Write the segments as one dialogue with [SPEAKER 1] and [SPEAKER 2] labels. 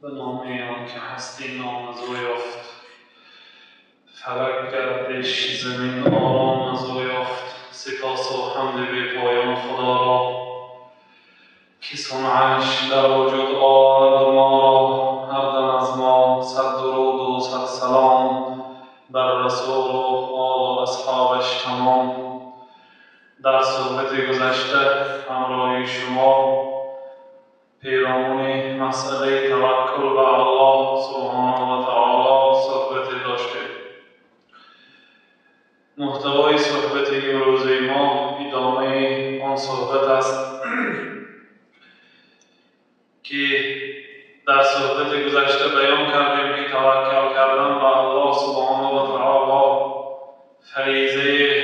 [SPEAKER 1] به نام آن که هستی نامزو یافت، فلک گردش زمین آرام نزو یافت. سپاس و حمد بی پایان خدا را که صنعش در وجود آورد ما را. هر دم از ما صد درود و صد سلام بر رسول و آل و اصحابش تمام. در صحبت گذشته همراه شما پیرامون مسئله توکل به الله سبحانه و تعالی صحبت داشتیم. محتوای صحبت امروزی ما ادامه آن صحبت است که در صحبت گذشته بیان کردیم که توکل کردن به الله سبحانه و تعالی فریضه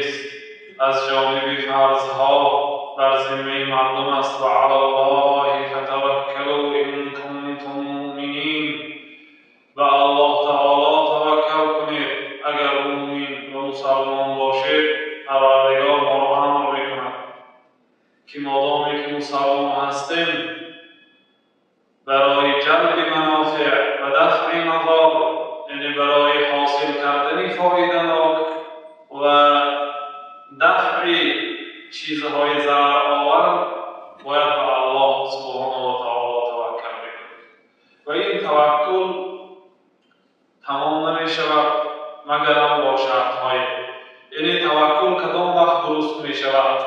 [SPEAKER 1] از جانب فرضها بر ذمه مردم است و علی الله فتوکلوا ان کنتم مؤمنین. و الله تعالی توکل کنید اگر مؤمن و مسلمان باشید. پروردگار ما را امر میکند که مادامی که مسلمان هستیم برای جلب منافع و دفع مضار، یعنی برای حاصل کردن فایده‌ناک و دفع چیزهای ضرر آور باید به الله سبحانه و تعالی توکل کنیم و این توکل تمام نمی شود مگر با شرط‌های، یعنی توکل کدام وقت درست می شود؟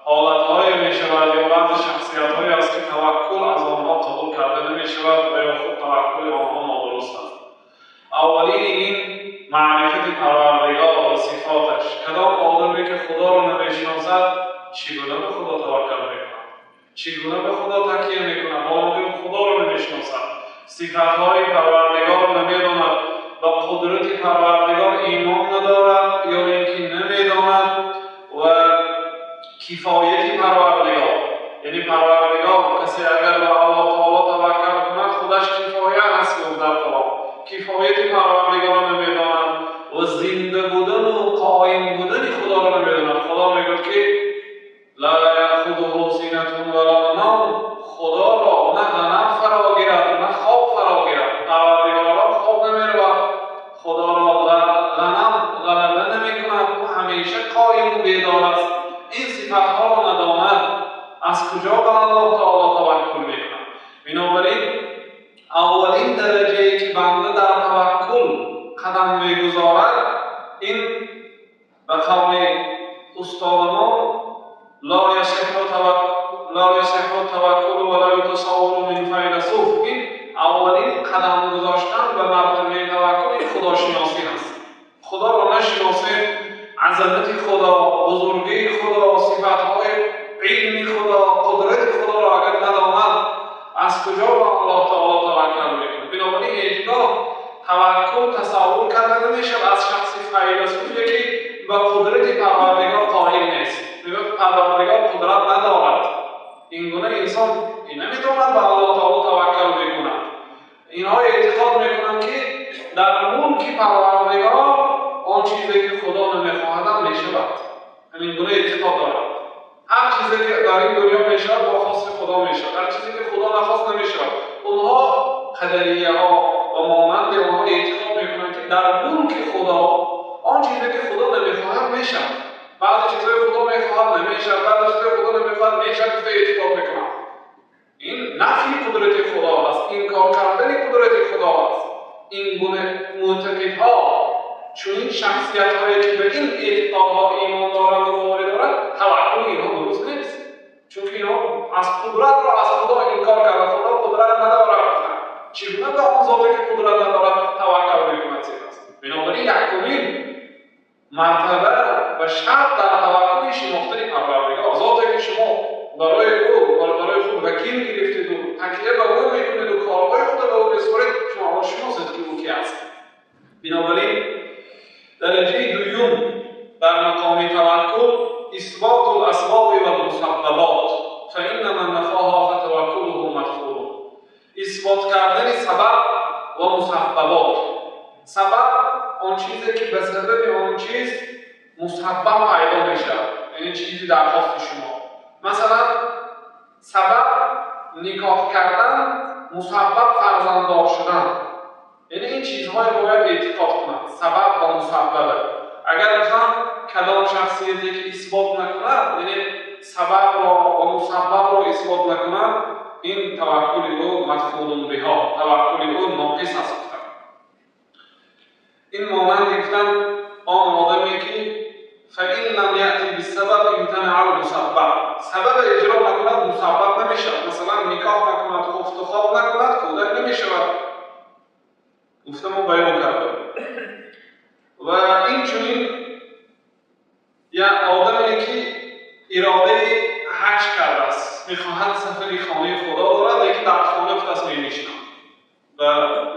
[SPEAKER 1] حالت‌های می شود یا بعض شخصیت‌های است که توکل از آنها قبول کرده نمی شود و یا خود توکل آنها نادرست است. اولین این معرفت پروردگار و صفاتش. کدام آدمی که خدا را نمی‌شناسد چگونه به خدا توکل می‌کند؟ چگونه به خدا تکیه می‌کند؟ آدمی خدا را نمی‌شناسد، صفات‌های پروردگار را نمی‌داند، و قدرت پروردگار ایمان ندارد یا اینکه نمی‌داند و کفایت پروردگار، یعنی پروردگار کسی اگر به الله تعالی توکل کند خودش کفایه است در کلام. کفایت پروردگار را نمی‌داند و زنده بودن و قائم بودن خدا را نمی‌داند. خدا میگوید که لا یأخذه سینة ولا نوم. خدا را نه غم فرا گیرد نه خواب فرا گیرد. پروردگار را خواب نمی‌رود، خدا را غلبه نمی‌کند و همیشه قائم و بیدار است. این صفت‌ها را نداند از کجا به الله تعالی توکل می‌کند؟ بنابراین اولین درجه‌ای که بنده در توکل قدم می‌گذارد این به قول استاد ما لا یصح التوکل ولا یتصور من فیلسوف. این اولین قدم گذاشتن به مرتبه توکل این خداشناسی است. خدا را نشناسید، عظمت خدا، بزرگی خدا، صفات‌های علم خدا، قدرت خدا را اگر نداند از کجا به الله تعالی توکل می‌کند؟ بنابراین هیچگاه توکل تصور کرده نمی‌شود از شخص فیلسوفی که به قدرت پروردگار قائل نیست. میگوید پروردگار قدرت ندارد. این گونه انسان نمی‌تواند به الله تعالی توکل بکند. اینها اعتقاد می‌کنند که در ملک پروردگار آن چیزی که خدا نمی‌خواهد می‌شود. این گونه اعتقاد دارند. هر چیزی که در این دنیا می‌شود با خواست خدا می‌شود. هر چیزی که خدا نخواست نمی‌شود. اونها قدریه‌ها و مانند اونها اعتقاد می‌کنند که در ملک خدا آن چیزی که خدا نمی‌خواهد می‌شود. بعضی چیزهای خدا می‌خواهد نمی‌شود، بعضی چیزهای خدا نمی‌خواهد می‌شود. اعتقاد می‌کنند. این نفی قدرت خدا است، انکار کردن قدرت خدا است. این گونه معتقدها چون این شخصیت‌هایی که به این اعتقادها ایمان دارند و باور دارند توکل اینها درست نیست. چون اینها از قدرت را از خدا انکار کردند. خدا قدرت ندارد. چگونه به آن ذاتی که قدرت ندارد توکل می‌کند؟ بنابراین یکمین مرتبه و شرط در توکل شناختن پروردگار. ذاتی که شما برای خود وکیل گرفتید و تکیه به او می‌کنید و کارهای خود به او می‌سپارید، شما شناسید که او کی است. بنابراین درجه دوم در مقام توکل اثبات الاسباب و المسببات، فإن من نفاها فتوکله مدفوع. اثبات کردن سبب و مسببات. سبب آن چیزی که به سبب آن چیز مسبب پیدا میشه، یعنی چیزی درخواست شما. مثلا سبب نکاح کردن مسبب فرزنددار شدن، یعنی این چیزهای باید اعتقاد کنند. سبب و مسببه. اگر مثلا کدام شخصیتی که اثبات نکند، یعنی سبب و مسبب را اثبات نکند، این توکل او مدفوع بها، توکل او ناقص است. این مانند گفتن آن آدمی که فإن لم یأتی بالسبب امتنع المسبب، سبب اجرا نکند مسبب نمیشود. مثلا نکاح نکند، خفت و خواب نکند، کودک نمیشود. گفتم و بیان کردم. و این چنین یا آدمی که اراده حج کرده است، میخواهد سفری خانه خدا دارد، لیکن در خانه تصمیم میشنم و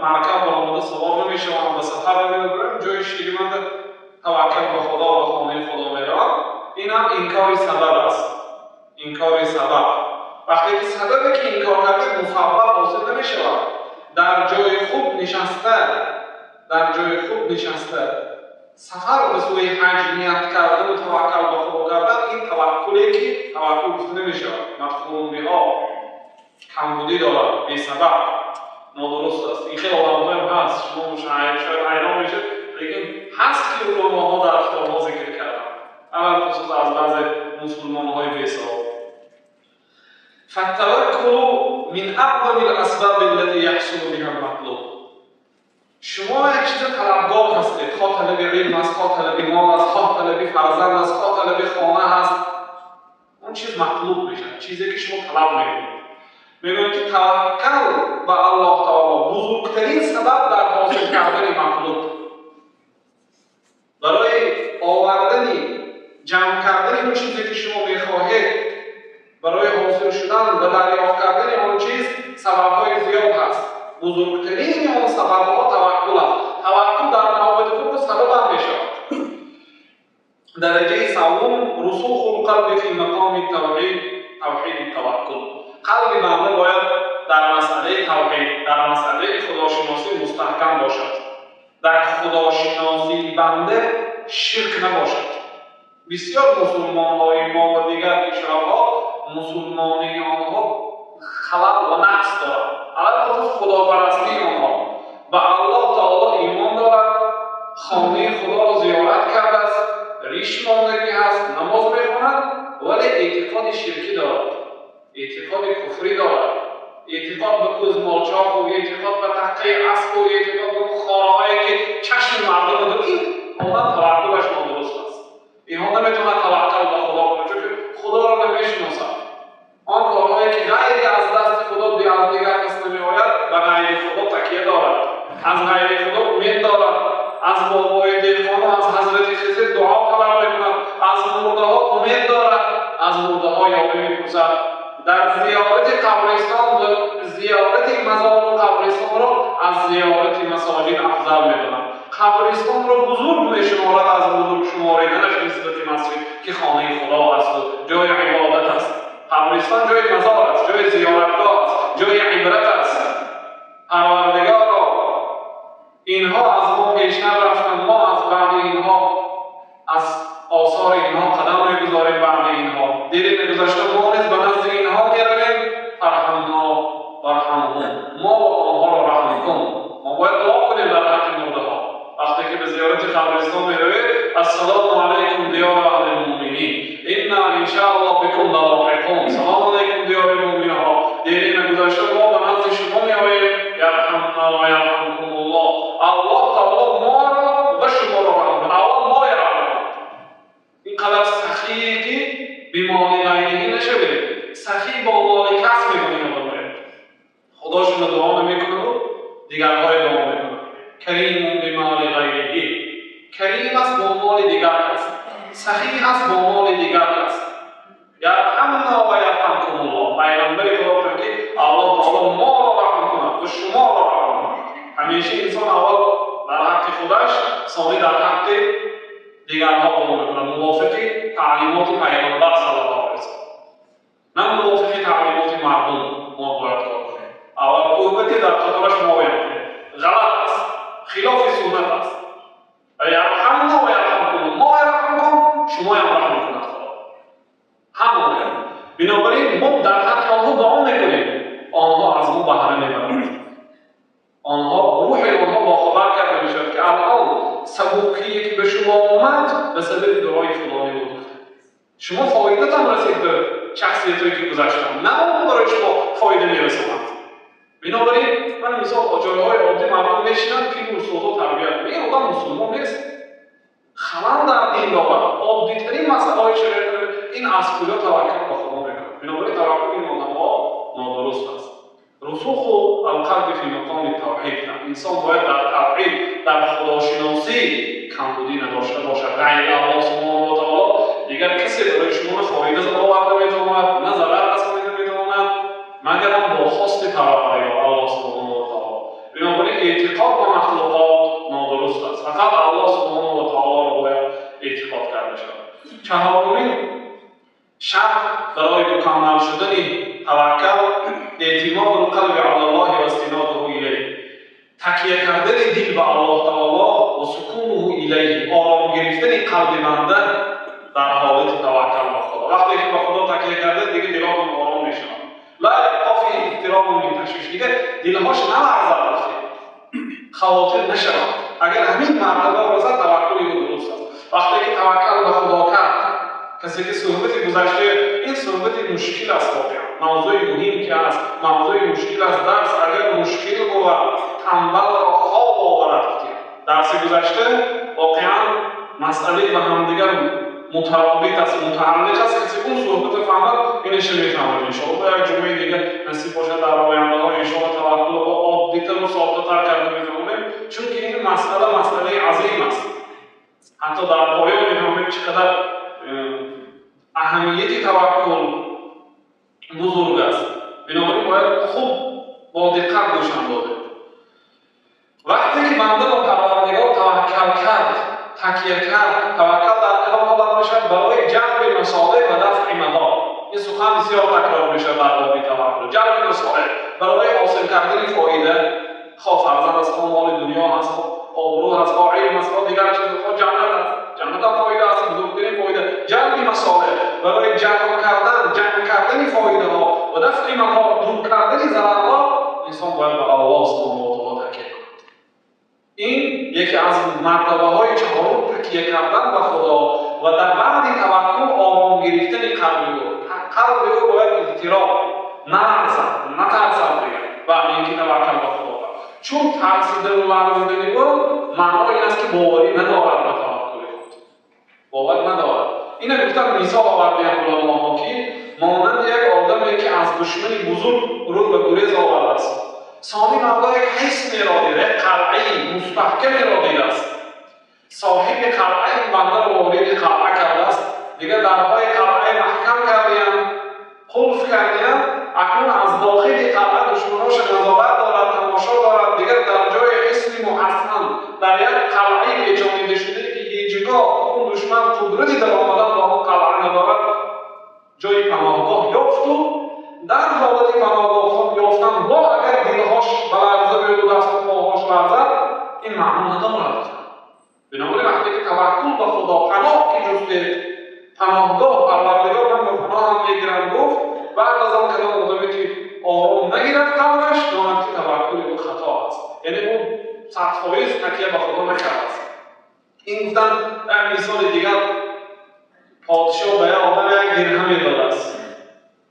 [SPEAKER 1] مرکب برآمده سوار نمیشوم و سفر نمیبرم، جای شیرمند توکل به خدا و خانه خدا میرم. این هم انکار سبب است. انکار سبب. وقتی که سببی که انکار کرده مسبب حاصل نمیشود، در جای خوب نشسته سفر به سوی حج نیت کردن و توکل به خدا کردن، این توکلی که توکل گفته نمیشود، مدفوع بها، کمبودی دارد، بی سبب، نادرست است. این خیلی آدم‌ها هم هست، شما شاید حیران میشید، لیکن هست که علماها در کتاب‌ها ذکر کردن، اول خصوص از بعض مسلمان‌های بی‌سواد. فالتوکل من اعظم الاسباب التي يحصل بها المطلوب. شما یک چیز طلبگاه هستید، خواه طلب علم است، خواه طلب مال است، خواه طلب فرزند است، خواه طلب خانه هست، اون چیز مطلوب میشه، چیزی که شما طلب میکنید. میگوید که توکل به الله تعالی بزرگترین سبب در حاصل کردن مطلوب. برای آوردن، جمع کردن اون چیزی که شما میخواهید، برای حاصل شدن و دریافت کردن اون چیز سبب‌های زیاد هست. بزرگترین اون سبب‌ها توکل است. توکل در مواقع خوب سبب هم میشود. درجه سوم رسوخ القلب فی مقام التوحید، توحید التوکل. قلب بنده باید در مسئله توحید، در مسئله خداشناسی مستحکم باشد. در خداشناسی بنده شرک نباشد. بسیار مسلمان‌های ما و دیگر کشورها مسلمانی آنها خلل و نقص دارد. علاوه خصوص خداپرستی آنها به الله تعالی ایمان دارد، خانه خدا را زیارت کرده است، ریش ماندگی هست، نماز میخواند، ولی اعتقاد شرکی دارد، اعتقاد کفری دارد، اعتقاد به کوز مالچاق و اعتقاد به تحقیق اسب و اعتقاد به خارهایی که چشم مردم دارد. این آدم توکلش نادرست است. این آدم نمیتونه توکل به خدا کنه، چون خدا را نمیشناسد. آن کارهایی که غیر از دست خدا از دیگر کس نمیآید، به غیر خدا تکیه دارد، از غیر خدا امید دارد، از بابای دیوانه، از حضرت خضر دعا طلب میکند، از مرده ها امید دارد، از مرده ها یاری میپرسد. در زیارت قبرستان و زیارت مزار و قبرستان را از زیارت مساجد افضل میداند. قبرستان را بزرگ میشمارد از بزرگ شماریدنش نسبت مسجد که خانه خدا است و جای عبادت است. قبرستان جای مزار است، جای زیارتگاه است، جای عبرت است. پروردگارا اینها از ما پیشتر رفتند، ما از بعد اینها از آثار اینها قدم میگذاریم. بعد اینها دیری میگذاشته ما نیز به نزد اینها میرویم. فرحمنا ورحمهم، ما و آنها را رحم کن. ما باید دعا کنیم در حق مرده ها. وقتی که به زیارت قبرستان میروید السلام علیکم دیار اهل المؤمنین انا ان شاء الله بكم لاحقون. سلام علیکم دیار مؤمنین ها، دیری میگذاشته ما به نزد شما میآییم. یرحمنا و یرحمکم الله. الله تعالی ما را و شما را رحم کن. اول ما رحم. این قدر سخیه که بیماری غیری نشوید، سخی با مال کس میکنیم. خداشون دعا نمیکنه و دیگرهای دعا میکنه. کریم بمال غیری، کریم است با مال دیگر است، سخی هست با مال دیگر است. یرحمنا و یرحمکم الله. پیغمبر خدا فرمود که الله تعالی ما را رحم کند و شما را رحم کند. همیشه انسان اول در حق خودش، ثانی در حق دیگرها دعا میکنه، موافق تعلیمات پیغمبر صلی الله علیه و سلم، نه موافق تعلیمات مردم. ما باید کار کنیم. اول قوتی در خطرش ما باید کنیم. غلط است، خلاف سنت است. یرحمنا و یرحمکم، ما رحم کن، شما هم رحم کند خدا. همون. بنابراین ما در حق آنها دعا میکنیم، آنها از ما بهره میبرند. به سبب دعای فلانی بود. شما فایده‌تان رسید به شخصیتی که گذاشتم، نه اون برای شما فایده میرسوند. بنابراین من مثال جایهای عادی مردم میشینن که استادا تربیت میکنه، این آدم مسلمان نیست، خلل در دین دارد. عادی‌ترین مسئله شریعت این از کجا توکل به خدا میکنه. بنابراین توکل این آدم‌ها نادرست است. رسوخ القلب فی مقام التوحید، انسان باید در توحید، در خداشناسی کمبودی نداشته باشد. غیر الله سبحانه و تعالی دیگر کسی برای شما فایده آورده میتواند، نه ضرر رسانیده میتواند، مگر با خواست پروردگار الله سبحانه و تعالی. بنابراین اعتقاد به مخلوقات نادرست است. فقط الله سبحانه و تعالی را باید اعتقاد کرده شود. چهارمین شرط برای مکمل شدن توکل اعتماد القلب علی الله و استناده الیه، تکیه کردن دل به الله تعالی و سکونه الیه، آرام گرفتن قلب بنده در حالت توکل به خدا. وقتی که به خدا تکیه کرده دیگه دلاتون آرام میشن. لا یبقی فی اضطراب من تشویش، دیگه دلهاش نلرزد، خواطر نشود. اگر همین مرتبه رسد توکلی درست است. وقتی که توکل به خدا کرد، کسی که صحبتی گذشته، این صحبتی مشکل است واقعا، موضوع مهم که است، موضوع مشکل است. درس اگر مشکل بود تنبل را خواب آورد. درس گذشته واقعا مسئله به همدیگر مترابط است، متعلق است. کسی اون صحبت فهمد اینش میفهمد. انشاءالله یک جمعه دیگه نصیب باشد در آینده ها انشاءالله توکل را عادی‌تر و ساده‌تر کرده می‌توانیم، چون که این مسئله عظیم است. حتی در پایان می‌فهمیم چقدر اهمیت توکل بزرگ است. بنابراین باید خوب با دقت گوش داده. وقتی که بنده با پروردگار توکل کرد، تکیه کرد، توکل در کلام حالت میشد برای جلب مصالح و دفع مضار. این سخن بسیار تکرار میشه در باب توکل. جلب مصالح برای حاصل کردن فایده، خواه فرزند است، خواه مال دنیا هست، آبرو هست، خواه علم است، خواه دیگر چیز، خواه جنت است. جنت هم فایده است، بزرگترین فایده. جلب مصالح برای جمع کردن فایده ها و دفع مضار، دور کردن ضررها، انسان باید به الله سبحانه و تعالی تکیه کند. این یکی از مرتبه های چهارم تکیه کردن به خدا و در بعد توکل آرام گرفتن قلب او باید اضطراب نلرزد، نترسد دیگر و اینکه توکل به خدا. چون ترسیدن و لرزیدن او معنای این است که باوری ندارد به توکل خود، باور ندارد. این گفتم مثال آوردیم علماء که مانند یک آدمی که از دشمنی بزرگ رو به گریز آورده است. ثانی مبدا یک حصن را دیده، قلعه مستحکم را دیده است. صاحب قلعه بنده را وارد قلعه کرده است، دیگه درهای قلعه محکم کردیم، قلف کردیم. اکنون از داخل قلعه دشمناش نظارت دارد، تماشا دارد. دیگر در جای حصن محصن، در یک قلعه پیچانیده شده که هیچگاه اون دشمن قدرتی در آمدن با اون قلعه ندارد، جای پناهگاه یافت و در حالت پناهگاه یافتن با اگر دلهاش بلرزه بیاد و دست و پاهاش لرزد، این معنی ندارد. بنابراین وقتی که توکل به خدا، پناه که جسته، پناهگاه پروردگار هم به پناه هم میگیرند گفت، بعد از آن کلام آدمی که آرام نگیرد قلبش، داند که توکل او خطا است، یعنی اون 100% تکیه به خدا نکرده است. این گفتن در مثال دیگر، پادشاه به یک آدم یک درهمی داده است.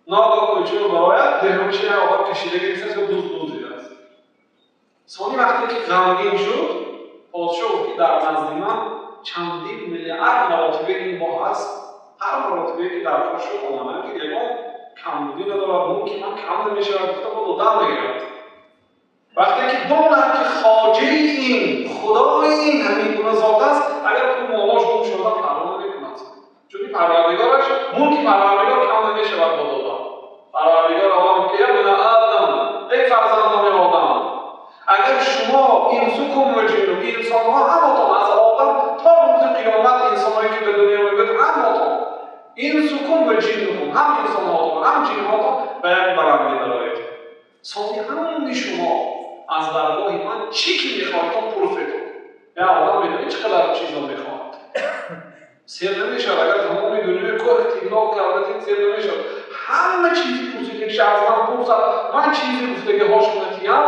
[SPEAKER 1] ناگاه کوچه رو برایت درهمش یک آدم کشیده گرفته که دوست دیده است. ثانی وقتی که غمگین شد، پادشاه گفت در نزد من چندین میلیارد مراتبه این ماه هست. هر مراتبه که در پاش شد آمدن که یکان کمبودی ندارد، ممکن من کم نمیشه و گفته با دم بگیرد. وقتی که داند که خواجه این، خدای این همین گونه ذات است، اگر تو مالاش گم شده پروا نمیکند. چون پروردگارش ملک پروردگار کم نمیشود با دادن. پروردگار آمد که یا ابن آدم، ای فرزندان آدم، اگر شما انسکم و جنو، انسان‌ها همتون از آدم تا روز قیامت، انسان‌هایی که به دنیا می‌آیند همتون، انسکم و جنو، هم انسان‌هاتون هم جن‌هاتون به یک بلندی برآیید. ثانی همون شما از درگاه من چی که می‌خواهید پرفتون. یا آدم می‌دونید چقدر چیزا می‌خواهد. سیر نمی‌شود اگر تمام دنیای کوه تیلا کرده سیر نمی‌شود. همه چیزی پرسید که از من پرسد، من چیزی گفتگی هاش نتیم،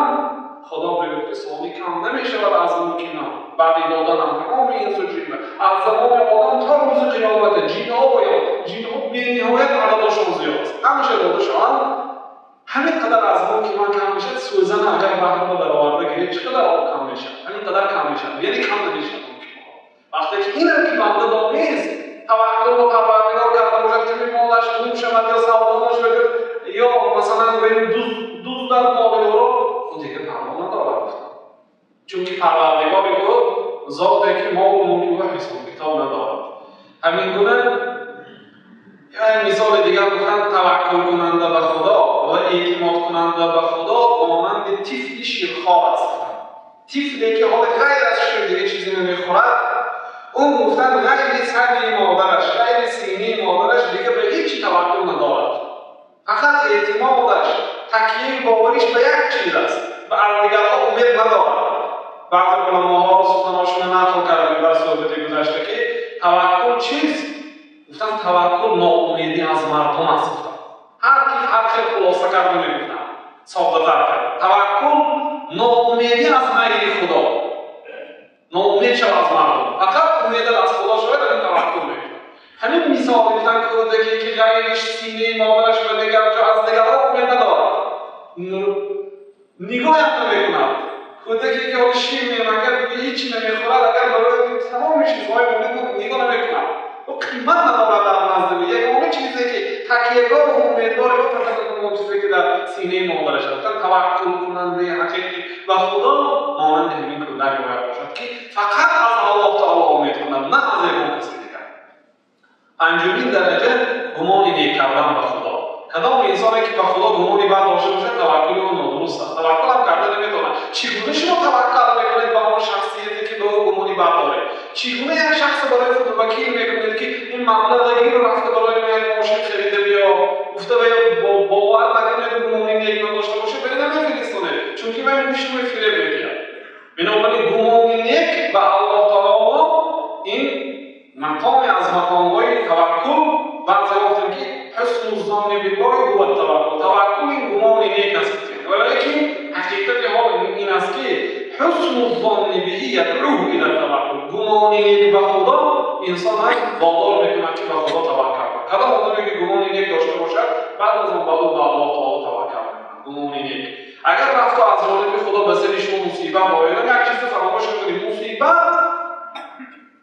[SPEAKER 1] خدا میگه که ثانی کم نمی‌شود از ممکنم. بعد دادن هم تمام اینس و جن از زمان آدم تا روز قیامت جن‌ها بی‌نهایت عددشون زیاد است. همیشه دادشان همین قدر از ما که من کم میشه سوزن اگر بحر رو در آورده گیرید چقدر آب کم میشه؟ همین قدر کم میشه، یعنی کم نمیشه. وقتی که این هم که بنده دانست توکل به پروردگار کرده باشد که مالش خوب شود یا سوادانش بگیر یا مثلا بریم دوز در مال رو اون دیگه پروا ندارد، چون که پروردگار گفت ذاتی که ما و ملک و حساب کتاب ندارد. همین گونه یا مثال دیگر گفتن توکل کننده به خدا و اعتماد کننده به خدا مانند طفل شیرخوار است. طفلی که حال غیر از شیر دیگه چیزی نمیخورد، اون گفتن غیر سر مادرش، غیر سینه مادرش دیگه به هیچ توکل ندارد. فقط اعتمادش، تکیه باوریش به یک چیز است و از دیگرها امید ندارد. بعضی علماها سخنانشون نقل کردیم در صحبت گذشته که توکل چیست؟ گفتن توکل ناامیدی از مردم است. هر کی هر خیلی خلاصه کرد میگفتن ساده تر کرد. توکل ناامیدی از غیر خدا، ناامید شو از مردم، فقط امید از خدا شاید این توکل میگه. همین مثال میزنن کودکی که غیرش سینه مادرش و دیگر جا از دیگرها امید ندارد، نگاه هم نمیکند. کودکی که حال شیر میمکد دیگه هیچی نمیخورد، اگر برای تمام چیزهای امید نگاه نمیکند و قیمت ندارد در نزد یگانه چیزی که تکیهگاه و امیدواری و فقط اون چیزی که در سینه مادرش است. توکل کننده حقیقی و خدا مانند همین کودک باید باشد که فقط از الله تعالی امید کند، نه از یگان کسی دیگر. پنجمین درجه گمان نیک کردن به خدا. کدام انسانی که به خدا گمانی بد داشته باشد توکل او نادرست است. توکل هم کرده نمیتواند. چگونه شما توکل میکنید به آن شخصیتی که به او گمانی بد دارد؟ چگونه یک شخص برای خود وکیل میکنید که این مبلغ گیر رفته برای من ماشین خریده بیا گفته بیا باور نکنید گمانی نیک نداشته باشه بری نمیفرستونه، چون که من میشم فریب میگیرم. بنابراین گمانی نیک به الله تعالی این مقام از مقام‌های توکل بعضی گفتن که حسن الظن بالله هو التوکل. توکل این گمان نیک است، ولیکن حقیقت حال این است که حسن الظن به یدعوه الی التوکل. گمان نیک به خدا انسان وادار میکند که به خدا توکل کند. کدام آدمی که گمان نیک داشته باشد بعد از اون به الله تعالی توکل میکند. گمان نیک اگر رفت از جانب خدا به سر شما مصیبت باید یک چیز فراموش کنید، مصیبت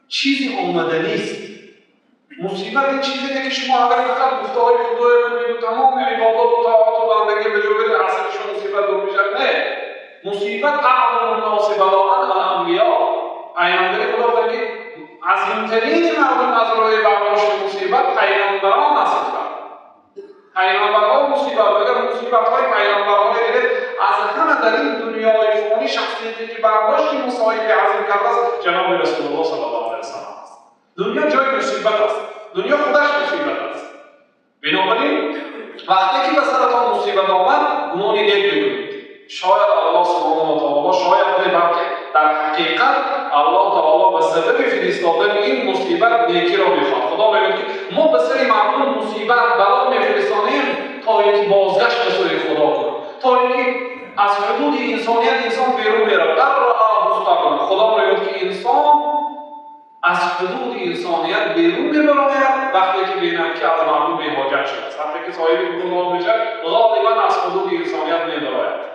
[SPEAKER 1] چیزی آمده نیست. مصیبت این چیزیه که شما اگر فقط گفته‌های خدای کنید و تمام عبادات و طاعات و بندگی به جا برید اصلا شما مصیبت دور میشد. نه، مصیبت اعظم الناس بلاء الانبیاء. پیامبر خدا گفت که عظیم‌ترین مردم از راه برداشت مصیبت پیامبران هستند. پیامبران مصیبت اگر مصیبت‌های پیامبران دیگه از همه در این دنیای فانی شخصیتی که برداشت مصائب عظیم کرده است جناب رسول الله صلی الله علیه و سلم است. دنیا جای مصیبت است، دنیا خودش مصیبت است. بنابراین وقتی که به سرتان مصیبت آمد گمانی نیک بکنید. شاید الله سبحانه و تعالی شاید بلکه در حقیقت الله تعالی به سبب فرستادن این مصیبت نیکی را میخواد. خدا میگه که ما به سر مردم مصیبت بلا میفرستانیم تا اینکه بازگشت به سوی خدا کنند، تا اینکه از حدود انسانیت انسان بیرون میره. خدا میگه که انسان از حدود انسانیت بیرون میبراید وقتی که بیند که از مردم بی‌حاجت شده است. وقتی که صاحب گناه میشه غالبا از حدود انسانیت میبراید.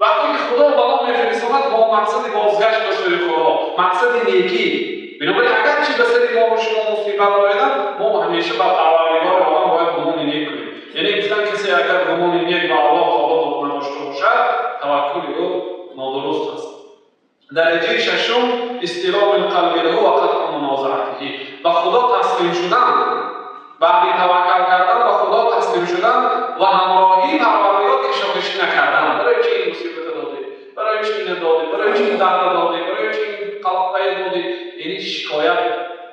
[SPEAKER 1] وقتی که خدا بلا میفرستاند با مقصد بازگشت به سوی خدا، مقصد نیکی. بنابراین اگر چی به سر ما و شما مصیبت آید ما همیشه بر پروردگار عالم باید گمان نیک کنیم. یعنی گفتن کسی اگر گمان نیک به الله تعالی نداشته باشد توکل او نادرست است. درجه ششم استلام القلب له و قطع منازعته. به خدا تسلیم شدن، بعد توکل کردن به خدا تسلیم شدن و همراهی پروردگار کشاکشی نکردن. برای چی این مصیبت داده؟ برای چی این داده؟ برای چی این درد داده؟ برای چی این قلقه داده؟ یعنی شکایت،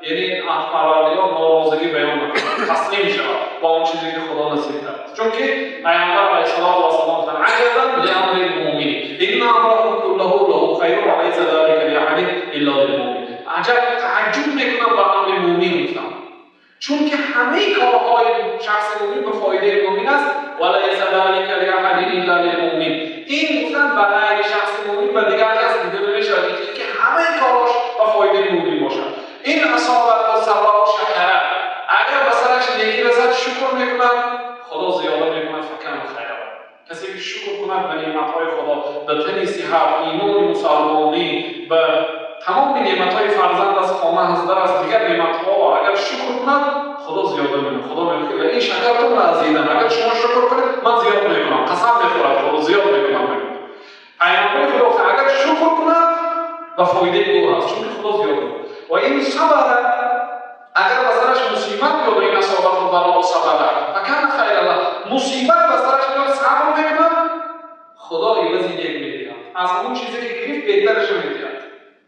[SPEAKER 1] یعنی از پروردگار ناراضگی بیان نکنه، تسلیم شود با اون چیزی که خدا نصیب کرد. چون که پیامبر علیه السلام فرمود عجبا لامر المؤمن ان امره كله له خیر و لیس ذلك لاحد الا للمؤمن. عجب تعجب میکنم با امر مؤمن گفتم، چون که همه کارهای شخص مؤمن به فایده مؤمن است و لیس ذلك لاحد الا للمؤمن. این گفتن برای شخص مؤمن و دیگر کس دیده نمیشه که همه کاراش دادن صحت، ایمان مسلمانی و تمام نعمت‌های فرزند از خانه هزار از دیگر نعمت‌ها اگر شکر کند خدا زیاده می‌کنه. خدا میگه این شکرتون نزیدن، اگر شما شکر کنید من زیاد می‌کنم. قسم می‌خورد خدا زیاد می‌کنم. پیامبر خدا گفت اگر شکر کند و فایده او هست، چون خدا زیاد می‌کنه. و این صبر اگر بسرش مصیبت بیاد این اصابت و بلا و صبر فکان خیر الله، مصیبت بسرش بیاد صبر می‌کند خدا عوض یک می‌دهد. از اون چیزی که گرفت بهترش می‌دهد.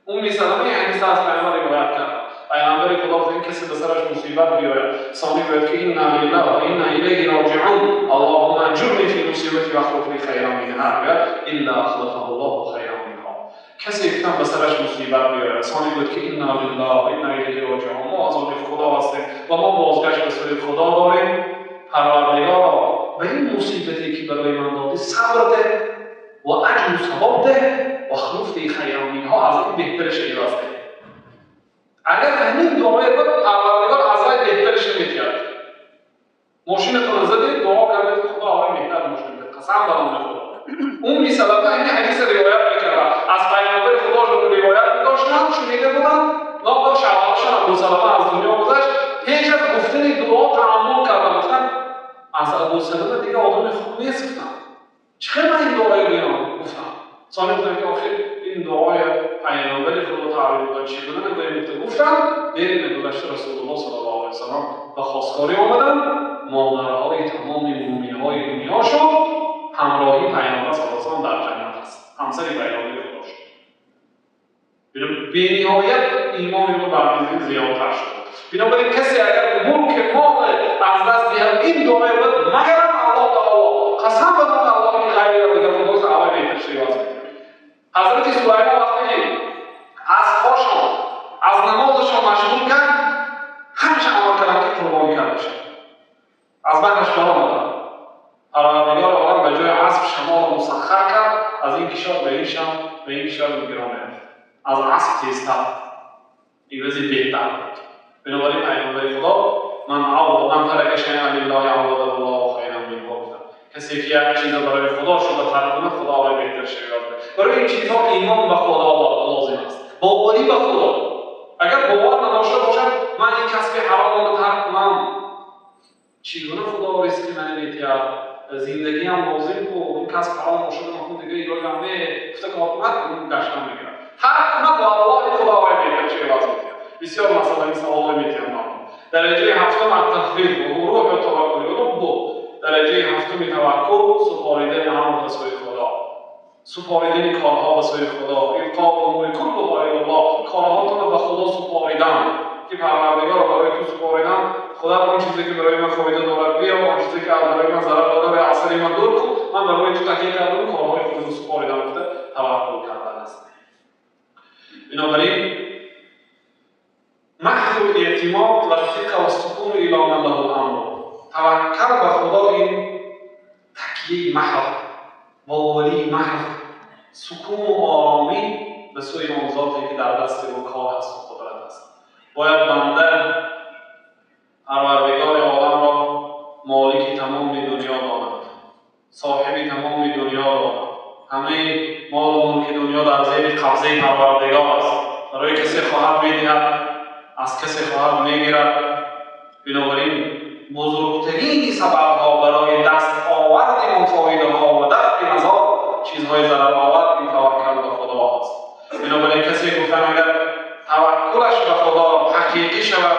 [SPEAKER 1] اون سلمه حدیث از پیامبر روایت کرد. پیامبر خدا گفت کسی به سرش مصیبت بیاید ثانی باید که انا لله و انا الیه راجعون اللهم اجرنی فی مصیبتی و اخلف لی خیرا منها الا اخلفه الله خیرا منها. کسی که به سرش مصیبت بیاید ثانی باید که انا لله و انا الیه راجعون، ما از آن خدا هستیم و ما بازگشت به سوی خدا داریم. پروردگارا به این مصیبتی که برای من دادی صبر ده و اجر و ثواب ده و اخلف لی خیرا منها، از این بهترش عوض ده. اگر همین دعای بود پروردگار از راه بهترش می‌دهد. ماشینتون زدید دعا کردید خدا آقای بهتر ماشین بده، قسم به نام خدا. اون میسلمه این حدیث روایت می‌کرد از پیامبر خدا رو روایت می‌داشتن، شنیده بودن نام شهادتشان ابو سلمه از دنیا گذشت. پیش از گفتن دعا تعامل کردن، گفتن از ابو سلمه دیگه آدم خوب نیست. گفتن چرا من این دعای بیام؟ گفتم ثانی گفتم که آخر این دعای پیامبر خدا تعالی بود چی بودن نگویم. گفتم بریم گذشته رسول الله صلی الله علیه و سلم به خواستگاری آمدن، مادرهای تمام مومنهای دنیاشون همراهی پیامبر صلی الله علیه و سلم در جنت است. همسری پیامبر خدا شد. بی‌نهایت ایمان رو برمی‌داریم زیادتر شد. بنابراین کسی اگر ملک مال از دست دهد این دعای بود مگر الله تعالی قسم به نام الله غیر و دیگر خدا تعالی بهتر شیواز می‌کنه. حضرت سلیمان وقتی که از خواشان از نمازشان مشغول کرد همیشه عمل کردن که قربانی کرده شد. از بینش برآمدن. پروردگار عالم به جای اسب شمال مسخر کرد، از این کشور به این شام به این کشور می‌گرامه. از اسب تیزتر ایوزی بهتر بود. بنابراین پیامبر خدا من ترک شیئا لله عوض الله خیرا منه گفت. کسی که یک چیز برای خدا شده ترک کنه خدا برای بهتر شیء برای این چیزها ایمان به خدا لازم است. باوری به خدا. اگر باور نداشته باشد من این کسب حرام رو ترک کنم چگونه خدا رزق من می‌دهد؟ زندگی هم لازم کو این کسب حرام شده من دیگه ایراد هم افتکار کنم گشتن میگیرم. ترک کنم با الله خدا برای بهتر شیء واسه بسیار مثلا این سوال می‌تونم. درجه هفتم التخفیف و روح توکل رو درجه هفتم توکل سپاریدن امر به سوی خدا، سپاریدن کارها به سوی خدا، القاء امور کلها الی الله، کارهاتون رو به خدا سپاریدن که پروردگار برای تو سپاریدن خدا اون چیزی که برای من فایده دارد بیا، اون چیزی که برای من ضرر داره به اثر من دور کن، من برای تو تکیه کردم کارهای خودم سپاریدن گفته توکل کردن است. بنابراین محض اعتماد و ثقه و سکون الی من له الامر، توکل به خدا این تکیه محض، باوری محض، سکون و آرامی به سوی آن ذاتی که در دست او کار هست و قدرت است. باید بنده پروردگار عالم را مالک تمام دنیا داند، صاحب تمام دنیا داند. همه مال و ملک دنیا در زیر قبضه پروردگار است. برای کسی خواهد می‌دهد، از کسی خواهد می‌گیرد. بنابراین بزرگترین سبب‌ها برای دست آوردن اون فایده‌ها و دفع نزاع چیزهای ضررآور این توکل به خدا است. بنابراین کسی گفتن اگر توکلش به خدا حقیقی شود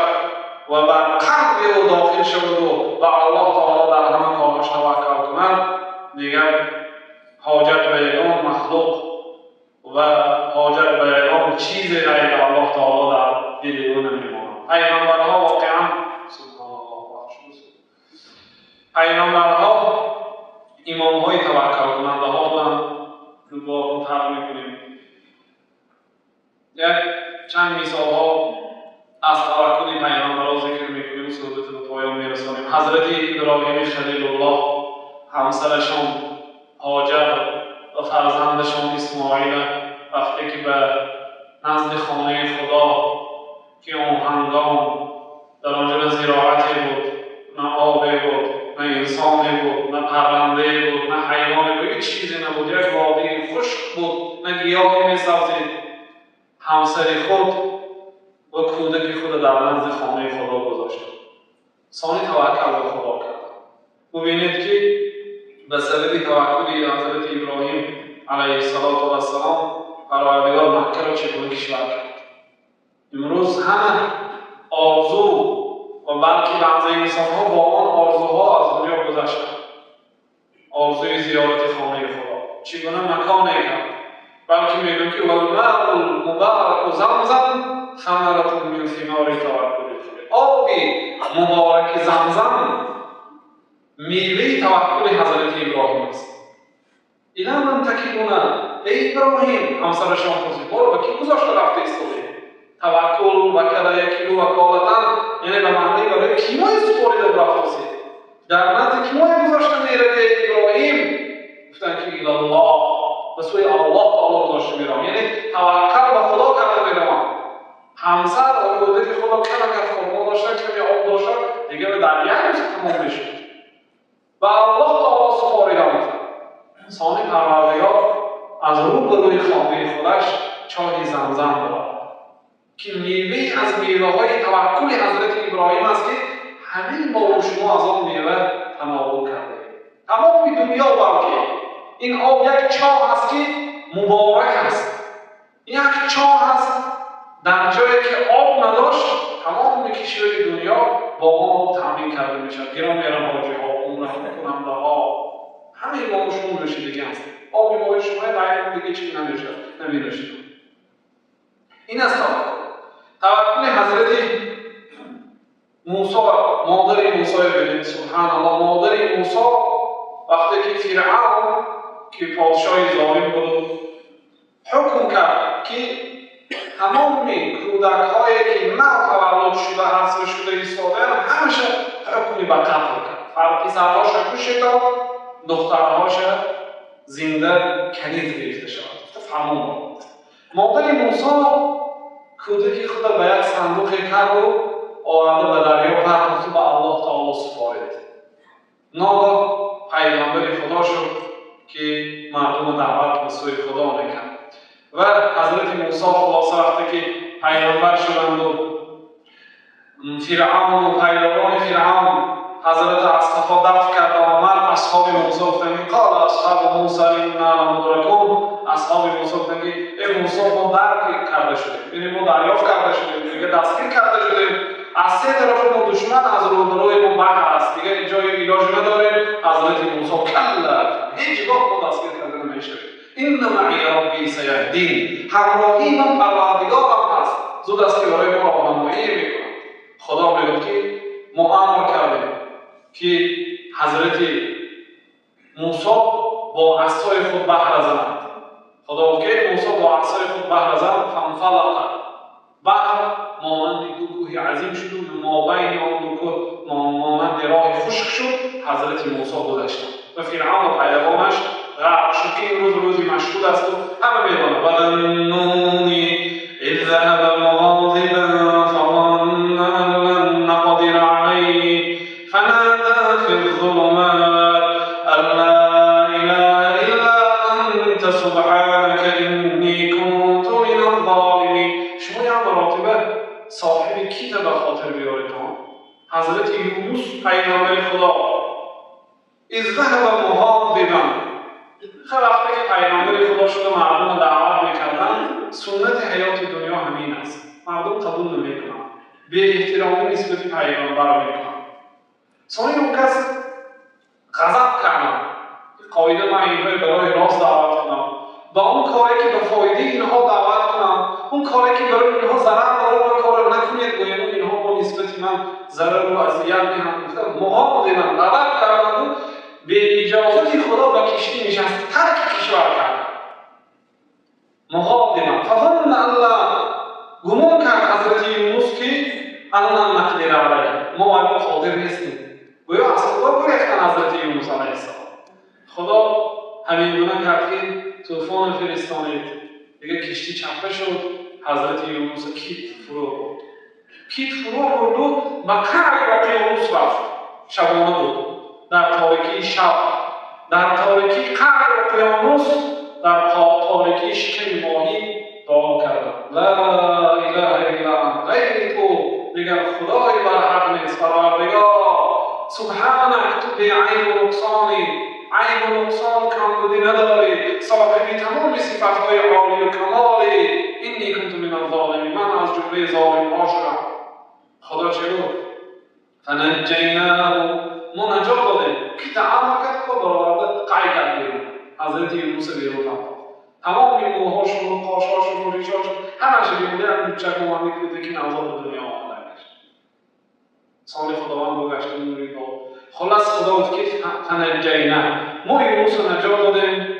[SPEAKER 1] و به قلب او داخل شود و به الله تعالی در همه کارش توکل کند دیگر حاجت به یگان مخلوق و حاجت به یگان چیزی غیر الله تعالی در دل او نمی‌ماند. پیغمبرها واقعا پیغمبرها امام‌های توکل کننده ها بودند. با طرح می‌کنیم یک چند مثال‌ها از توکل پیغمبرها ذکر می‌کنیم، صحبت به پایان می‌رسانیم. حضرت ابراهیم خلیل الله همسرشان هاجر و فرزندشان اسماعیل وقتی که به نزد خانه خدا که اون هنگام در آنجا زراعتی بود، نه آبی بود، نه انسانی بود، نه پرنده بود، نه حیوانی بود، هیچ چیزی نبود. یک وادی خشک بود، نه گیاهی می‌سبزید. همسر خود و کودک خود در نزد خانه خدا گذاشت. ثانی توکل به خدا کرد. ببینید که به سبب توکل حضرت ابراهیم علیه السلام پروردگار مکه را چگونه کشور کرد. امروز همه آرزو و بلکه بعضی انسان‌ها با آن آرزوها از دنیا گذشتند. آرزوی زیارت خانه خدا چگونه مکان کرد، بلکه میگن که والماء المبارک زمزم ثمرة من ثمار توکل. آبی مبارک زمزم میوه توکل حضرت ابراهیم است. الی من تکلون ای ابراهیم، همسرشان پرسید برو به کی گذاشته رفته ایستاده؟ توکل و کلا یکلو وکالتن یعنی به معنی برای کی ما سپرده رفته؟ در نزد کی ما گذاشته میره ابراهیم؟ گفتن که الی الله، به سوی الله تعالی گذاشته میرم. یعنی توکل به خدا کرده میرم. همسر و کودک خدا کلا فرمان داشته که آب داشته دیگه به در یک روز تمام میشه. و الله تعالی سپاریدم. ثانی پروردگار از روبروی خانه خودش چاه زمزم داد که میوه از میوه‌های توکل حضرت ابراهیم است که همین ما و شما از آن میوه تناول کرده. تمام دنیا بلکه این آب یک چاه است که مبارک است. یک چاه است در جایی که آب نداشت تمام کشور دنیا با آب تامین کرده میشد. گران میرن حاجی‌ها، عمره کننده‌ها، همه ما و شما رسیدگی هست. آب ما و شما غیر دیگه چیزی نمی‌رسید. این است توکل حضرت موسی، مادر موسی. ببینید سبحان الله، مادر موسی وقتی که فرعون که پادشاه ظالم بود حکم کرد که تمام کودک‌هایی که تولد شده حذف شده ایستادن همشه حکمی به قتل کرد. پسرهاش کشته تا دخترهاش زنده کنیز گرفته شود. فرمان بود. مادر موسی کودک خود به یک صندوق کرد و آورده به دریا پرت به الله تعالی سپارید. ناگاه پیغمبر خدا شد که مردم دعوت به سوی خدا میکرد. و حضرت موسی خلاصه وقتی که پیغمبر شدند و فرعون و پیروان فرعون حضرت از صفا دفع کرد و آمد، اصحاب موسی گفتند قال اصحاب موسی انا لمدرکون. اصحاب موسی گفتند ای موسی ما درک کرده شدیم، یعنی ما دریافت کرده شدیم، دیگه دستگیر کرده شدیم. از سه طرف ما دشمن، از روبروی ما بحر است، دیگه جای علاج نداریم. حضرت موسی کلا هیچگاه ما دستگیر کرده نمیشویم. این معی ربی سیهدین، همراهی من پروردگارم هست، زود است که برای ما راهنمایی میکنه. خدا میگه که ما امر کردیم که حضرت موسی با عصای خود بحر زند. خدا که موسی با عصای خود بحر زند، فانفلق، بحر مانند دو کوه عظیم شد و مابین آن دو کوه مانند راه خشک شد. حضرت موسی گذشت و فرعون و پیروانش غرق شد که این روزی مشهود است و همه میدانند. وظنونی اذ ذهب مغاضبا فظن ان لن نقدر علیه فنادى في الظلمات ان لا اله الا انت سبحانك انی كنت من الظالمین. شما یک مراتبه صاحب کی به خاطر بیارید؟ حضرت یونس پیغمبر خدا اذ ذهب مغاضبا، وقتی که پیغمبر خدا شده مردم دعوت میکردن، سنت حیات دنیا همین است، مردم قبول نمیکنن، بی احترامی نسبت پیغمبر میکنن. ثانی اون کس غضب کردن، قاعده من اینها برای راست دعوت کنم، با اون کاری که به فایده اینها دعوت کنم، اون کاری که برای اینها ضرر داره اون کار نکنید، گویم اینها با نسبت من ضرر و اذیت میکنن. مغاضبا غضب کردن، به اجازت خدا به کشتی نشست، ترک کشور کرد. مغاضبا فظن الله، گمان کرد حضرت یونس که ان نقدر علیه، ما باید قادر نیستیم. گویا از خدا گرفتن حضرت یونس علیه السلام. خدا همین گونه کرد که طوفان فرستانید، دیگه کشتی چپه شد، حضرت یونس کیت فرو برد. کیت فرو برد و به قعر اقیانوس رفت. شبانه بود. در تاریکی شب، در تاریکی قعر اقیانوس، در تاریکی شکم ماهی دعا کردم لا اله الا انت، غیر تو دیگر خدای برحق نیست. پروردگار سبحانک، تو بی عیب و نقصانی، عیب و نقصان کمبودی نداری، صاحبی تمام صفتهای عالی و کمالی. اینی کنت من الظالمین، من از جمله ظالم‌ها شدم. خدا چه گفت؟ فنجیناه، ما نجات دادیم. کی تعامل کرد؟ خدا برآورده قای کرد بیرون. حضرت یونس بیرون آمد. تمام این موهاشون و پاشهاشون و ریشهاشون همه‌اش بیرون رفت. کوچک و ماندی بوده که نوزاد به دنیا آمدنش. سال خداوند بگشت نوری داد. خلاص خدا گفت که فنجیناه، ما یونس رو نجات دادیم.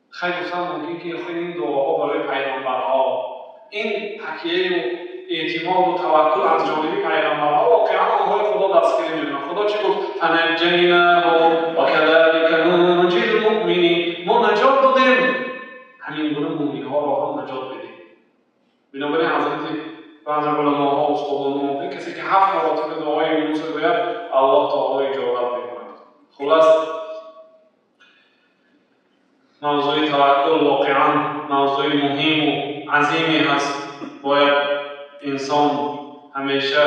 [SPEAKER 1] خیلی گفتم ممکن که خیلی این دعاها برای پیامبرها، این تکیه و اعتماد و توکل از جانب پیامبرها واقعا آنهای خدا دستگیری می‌کنه. خدا چی گفت؟ فنجیناه و کذلک ننجی المؤمنین، ما نجات دادیم، همین گونه مومن‌ها را هم نجات بدیم. بنابراین حضرت بعض علماها و استادان ممکن کسی که 7 مراتب دعای یونس رو بگوید الله تعالی اجابت می‌کند. خلاص موضوع توکل واقعا موضوع مهم و عظیمی هست. باید انسان همیشه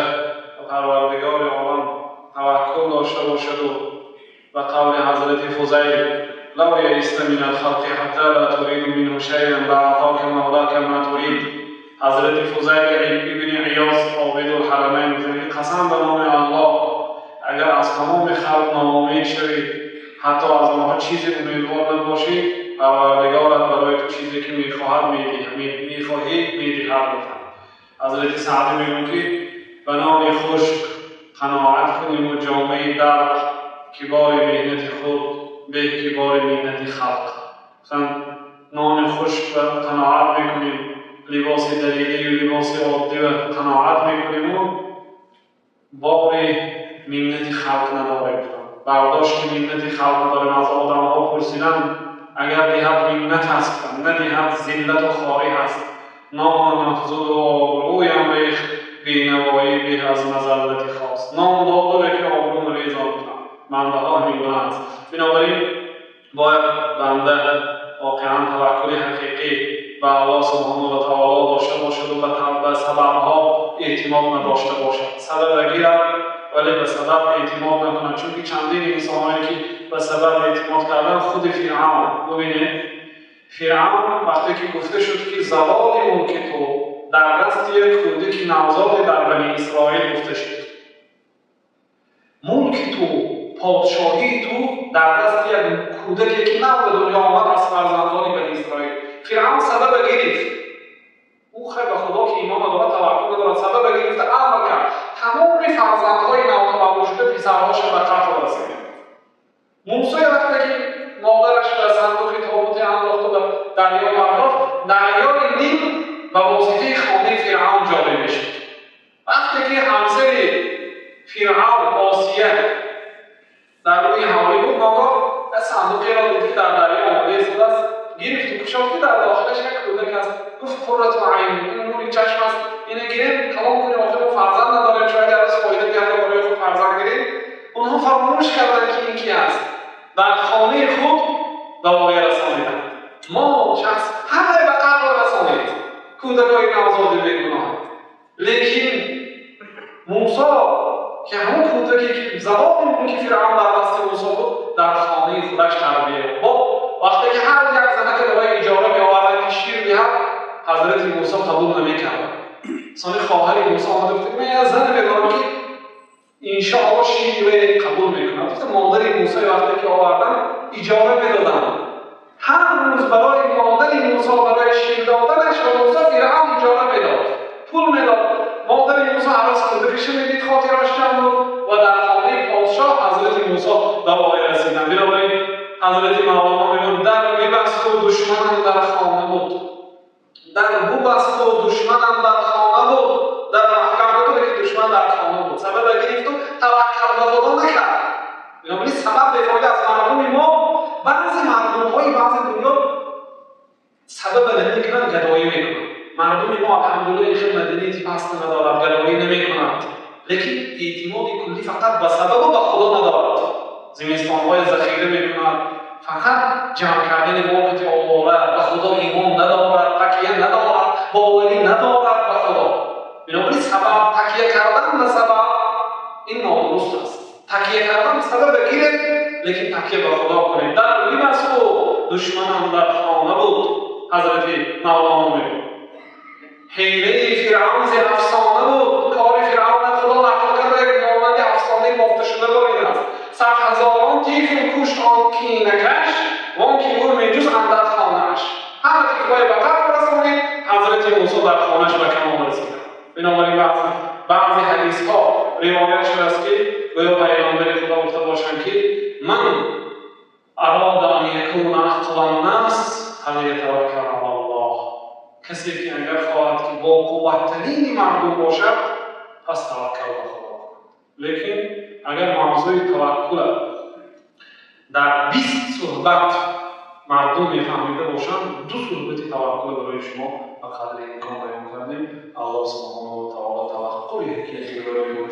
[SPEAKER 1] به پروردگار عالم توکل داشته باشد و قول حضرت فضیل لو یئست من الخلق حتی لا ترید منه شیئا لأعطاک مولاک ما ترید. حضرت فضیل ابن عیاض عابد الحرمین می‌گوید قسم به نام الله، اگر از تمام خلق ناامید شوید، حتی از آنها چیزی امیدوار نباشید، پروردگارت برای تو چیزی که میخواهد میخواهی میدهد. حضرت سعدی میگوید که به نان خشک قناعت کنیم و جامعه درد، کبار مهنت خود به کبار مهنت خلق. مثلا نان خشک و قناعت میکنیم، لباس دلیلی و لباس عادی و قناعت میکنیم و بار مهنت خلق نداریم. برداشت که مهنت خلق نداریم. از آدم‌ها پرسیدن اگر دهد منت هست، ندهد ذلت و خواری هست، نام مفضول و آبرویم ریخت، بینوایی به از مذلت خواست. نام داره که آبرو ریزا کنم، منبه ها همین گونه هست. بنابراین باید بنده واقعا توکل حقیقی به الله سبحانه و تعالی داشته باشد و به سببها اعتماد نداشته باشد. سبب گیرد ولی به سبب اعتماد نکنه، چون که چندین انسان‌هایی که به سبب اعتماد کردن، خود فرعون، ببینید فرعون وقتی که گفته شد که زوال ملک تو در دست یک کودک نوزاد در بنی اسرائیل گفته شد، ملک تو، پادشاهی تو در دست یک کودکی که نو به دنیا آمد از فرزندان بنی اسرائیل. فرعون سبب گرفت، او خیلی به خدا که ایمان ندارد، توکل ندارد، سبب گرفت امر کرد تمام فرزندهای نوتولد شده پسرهاش به قتل رسید. موسی وقتی که مادرش به صندوق تابوت انداخت و به دریا پرداخت، دریای نیل به واسطه خانه فرعون جاری میشد. وقتی که همسر فرعون آسیه در روی حمله بود، ناگاه صندوقی را دید که در دریا آماده شده است، گرفت و کشاف که در داخلش یک کودک است. گفت قرة عین، این نوری چشم است، اینه گیریم کلام کنیم، آخر ما فرزند نداریم، شاید از فایده بیاد برای خود فرزند گیریم. اونها فراموش کردن که این کی است، در خانه خود به واقع رسانیدند. ما شخص همه به قتل رسانید، کودکای نوزاد بیگناه. لیکن موسی که همون کودکی که زبان ملک فرعون در دست موسی بود، در خانه خودش تربیت با وقتی که هر یک زنه که برای اجاره می‌آوردن که شیر دهد، حضرت موسی قبول نمی‌کرد. سال خواهر موسی آمد گفت من یه زن می‌دارم که انشاءالله شیر قبول می‌کنم. گفت مادر موسی وقتی که آوردن اجاره می‌دادن، هر روز برای مادر موسی برای شیر دادنش به موسی فرعون اجاره می‌داد، پول می‌داد. مادر موسی عوض کودکش می‌دید، خاطرش جمع بود و در خانه پادشاه حضرت موسی به واقع رسیدن. بنابراین حضرت مولانا میگن در می‌بست و دشمنم در خانه بود، در ببست و دشمنم در خانه بود. در محکم بوده که دشمن در خانه بود، سبب گرفت و توکل به خدا نکرد. بنابراین سبب بفایده از مردم ما، بعضی مردم‌های بعضی دنیا سبب نمی‌کنند، گدایی می‌کنند. مردم ما الحمدلله این خیلی مدنیتی پست ندارد، گدایی نمی‌کنند، لیکن اعتماد کلی فقط به سبب و به خدا ندارد. زمستان‌های ذخیره می‌کند، فقط جمع کردن ما که آورد و خدا ایمان ندارد، تکیه ندارد، باوری ندارد به خدا. بنابراین سبب تکیه کردن به سبب این نادرست است. تکیه کردن به سبب بگیرید لیکن تکیه به خدا کنید. در ابی مسعود دشمنم در خانه بود. حضرت مولانا میگوید حیله فرعون ز افسانه بود. کار فرعون خدا نقل کرده یک مانند افسانه بافته شده بر است. 100,000 تیفل کشت آن کینه‌کش و آن که او میجوز اندر خانه‌اش. همه تیفلای به قتل رسانید، حضرت موسی در خانه‌اش به کمال رسید. بنابراین بعضی حدیث ها روایت شده است که گویا پیامبر خدا گفته باشند که من اراد ان یکون اقوی الناس فلیتوکل علی الله. کسی که اگر خواهد که با قوت‌ترین مردم باشد پس توکل به خدا کند. لیکن اگر موضوع توکل در 20 صحبت مردم میفهمیده باشند، 2 صحبت توکل برای شما به قدر امکان بیان کردیم. الله سبحانه و تعالی توکل یکی برای ما